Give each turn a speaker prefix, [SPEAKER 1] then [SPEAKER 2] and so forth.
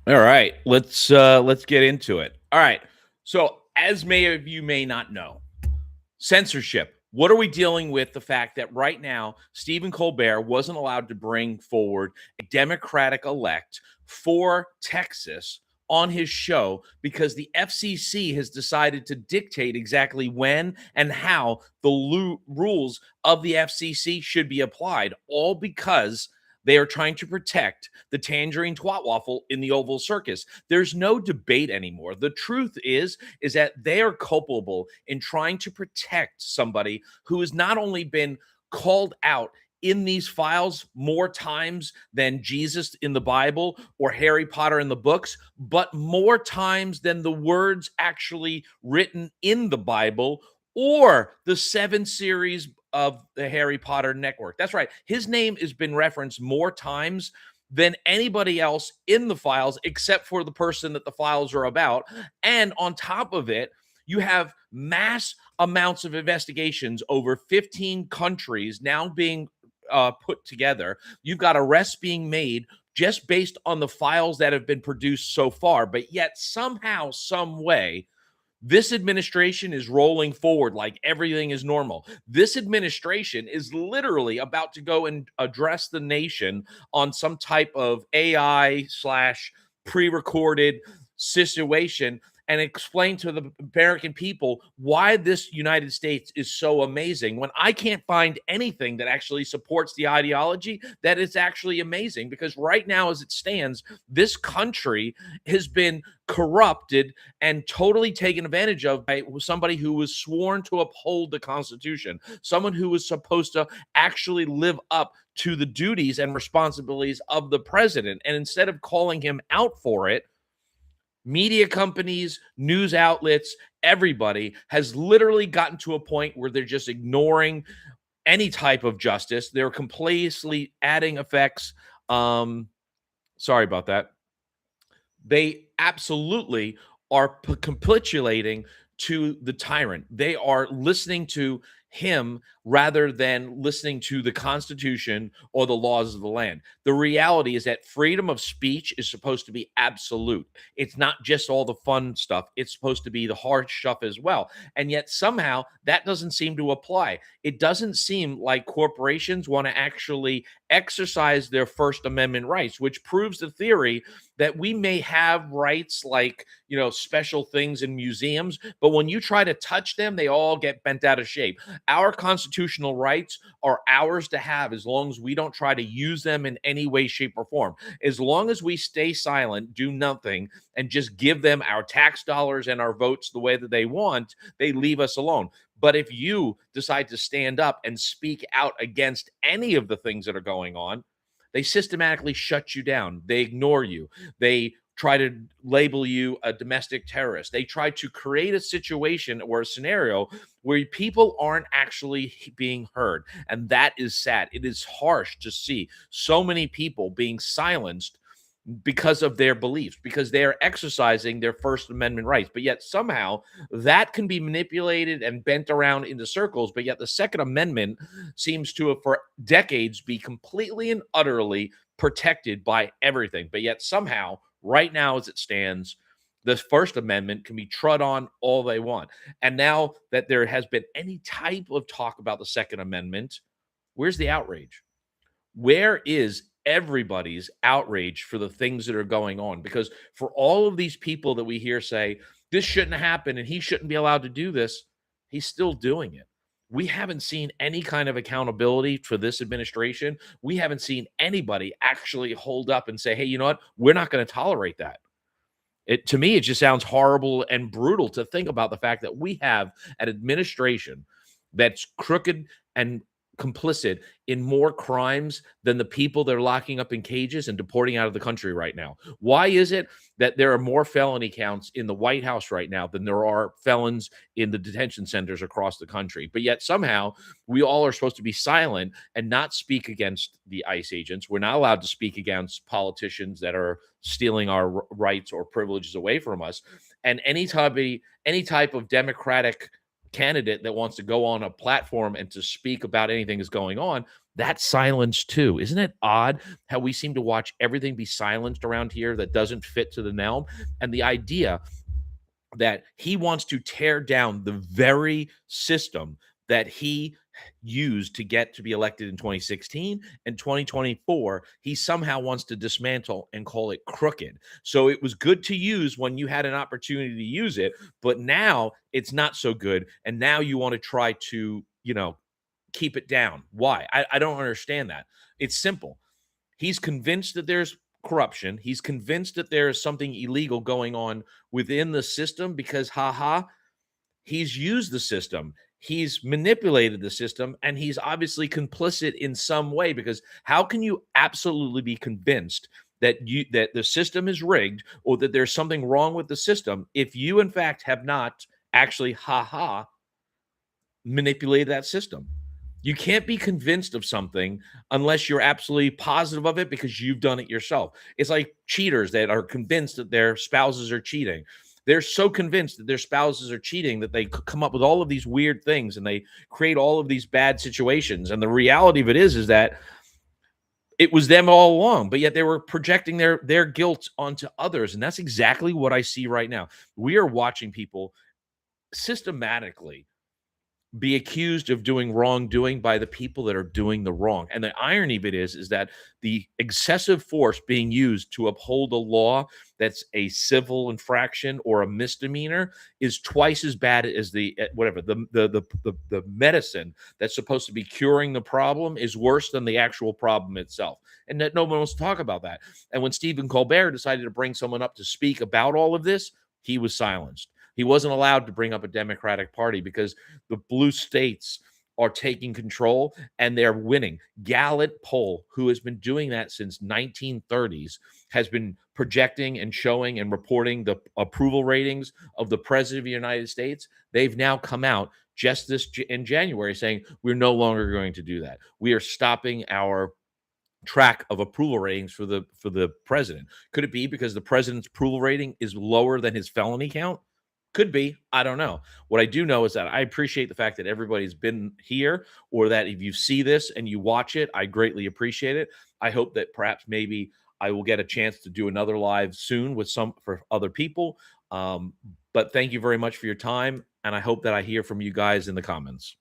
[SPEAKER 1] All right, let's get into it. All right. So, as many of you may not know, censorship. What are we dealing with? The fact that right now Stephen Colbert wasn't allowed to bring forward a Democratic elect for Texas on his show because the FCC has decided to dictate exactly when and how the rules of the FCC should be applied, all because they are trying to protect the tangerine twat waffle in the Oval Circus. There's no debate anymore. The truth is that they are culpable in trying to protect somebody who has not only been called out in these files more times than Jesus in the Bible or Harry Potter in the books, but more times than the words actually written in the Bible or the 7 series of the Harry Potter network. That's right. His name has been referenced more times than anybody else in the files, except for the person that the files are about. And on top of it, you have mass amounts of investigations over 15 countries now being put together. You've got arrests being made just based on the files that have been produced so far. But yet, somehow, some way, this administration is rolling forward like everything is normal. This administration is literally about to go and address the nation on some type of AI slash pre-recorded situation and explain to the American people why this United States is so amazing when I can't find anything that actually supports the ideology that is actually amazing. Because right now, as it stands, this country has been corrupted and totally taken advantage of by somebody who was sworn to uphold the Constitution, someone who was supposed to actually live up to the duties and responsibilities of the president. And instead of calling him out for it, media companies, news outlets, everybody has literally gotten to a point where they're just ignoring any type of justice. They're complacently adding effects. Sorry about that. They absolutely are capitulating to the tyrant. They are listening to him rather than listening to the Constitution or the laws of the land. The reality is that freedom of speech is supposed to be absolute. It's not just all the fun stuff, it's supposed to be the hard stuff as well. And yet, somehow, that doesn't seem to apply. It doesn't seem like corporations want to actually exercise their First Amendment rights, which proves the theory that we may have rights like, special things in museums, but when you try to touch them, they all get bent out of shape. Our constitutional rights are ours to have as long as we don't try to use them in any way, shape, or form. As long as we stay silent, do nothing, and just give them our tax dollars and our votes the way that they want, they leave us alone. But if you decide to stand up and speak out against any of the things that are going on, they systematically shut you down. They ignore you. They try to label you a domestic terrorist. They try to create a situation or a scenario where people aren't actually being heard. And that is sad. It is harsh to see so many people being silenced because of their beliefs, because they are exercising their First Amendment rights. But yet somehow that can be manipulated and bent around into circles. But yet the Second Amendment seems to have for decades be completely and utterly protected by everything. But yet somehow, right now as it stands, the First Amendment can be trod on all they want. And now that there has been any type of talk about the Second Amendment, where's the outrage? Where is everybody's outrage for the things that are going on? Because for all of these people that we hear say, this shouldn't happen and he shouldn't be allowed to do this, he's still doing it. We haven't seen any kind of accountability for this administration. We haven't seen anybody actually hold up and say, hey, you know what? We're not going to tolerate that. To me, it just sounds horrible and brutal to think about the fact that we have an administration that's crooked and complicit in more crimes than the people they're locking up in cages and deporting out of the country right now. Why is it that there are more felony counts in the White House right now than there are felons in the detention centers across the country? But yet somehow we all are supposed to be silent and not speak against the ICE agents. We're not allowed to speak against politicians that are stealing our rights or privileges away from us. And any type of democratic candidate that wants to go on a platform and to speak about anything that's going on, That's silence too. Isn't it odd how we seem to watch everything be silenced around here that doesn't fit to the realm? And the idea that he wants to tear down the very system that he used to get to be elected in 2016 and 2024, he somehow wants to dismantle and call it crooked. So it was good to use when you had an opportunity to use it, but now it's not so good. And now you want to try to, keep it down. Why? I don't understand that. It's simple. He's convinced that there's corruption. He's convinced that there is something illegal going on within the system because, he's used the system. He's manipulated the system and he's obviously complicit in some way because how can you absolutely be convinced that the system is rigged or that there's something wrong with the system if you in fact have not actually manipulate that system. You can't be convinced of something unless you're absolutely positive of it because you've done it yourself. It's like cheaters that are convinced that their spouses are cheating. They're so convinced that their spouses are cheating that they come up with all of these weird things and they create all of these bad situations. And the reality of it is that it was them all along, but yet they were projecting their guilt onto others. And that's exactly what I see right now. We are watching people systematically be accused of doing wrongdoing by the people that are doing the wrong. And the irony of it is that the excessive force being used to uphold a law that's a civil infraction or a misdemeanor is twice as bad as whatever the medicine that's supposed to be curing the problem is worse than the actual problem itself. And that no one wants to talk about that. And when Stephen Colbert decided to bring someone up to speak about all of this, he was silenced. He wasn't allowed to bring up a Democratic Party because the blue states are taking control and they're winning. Gallup poll, who has been doing that since 1930s, has been projecting and showing and reporting the approval ratings of the president of the United States. They've now come out just in January saying we're no longer going to do that. We are stopping our track of approval ratings for the president. Could it be because the president's approval rating is lower than his felony count? Could be. I don't know. What I do know is that I appreciate the fact that everybody's been here, or that if you see this and you watch it, I greatly appreciate it. I hope that perhaps maybe I will get a chance to do another live soon with some for other people. But thank you very much for your time, and I hope that I hear from you guys in the comments.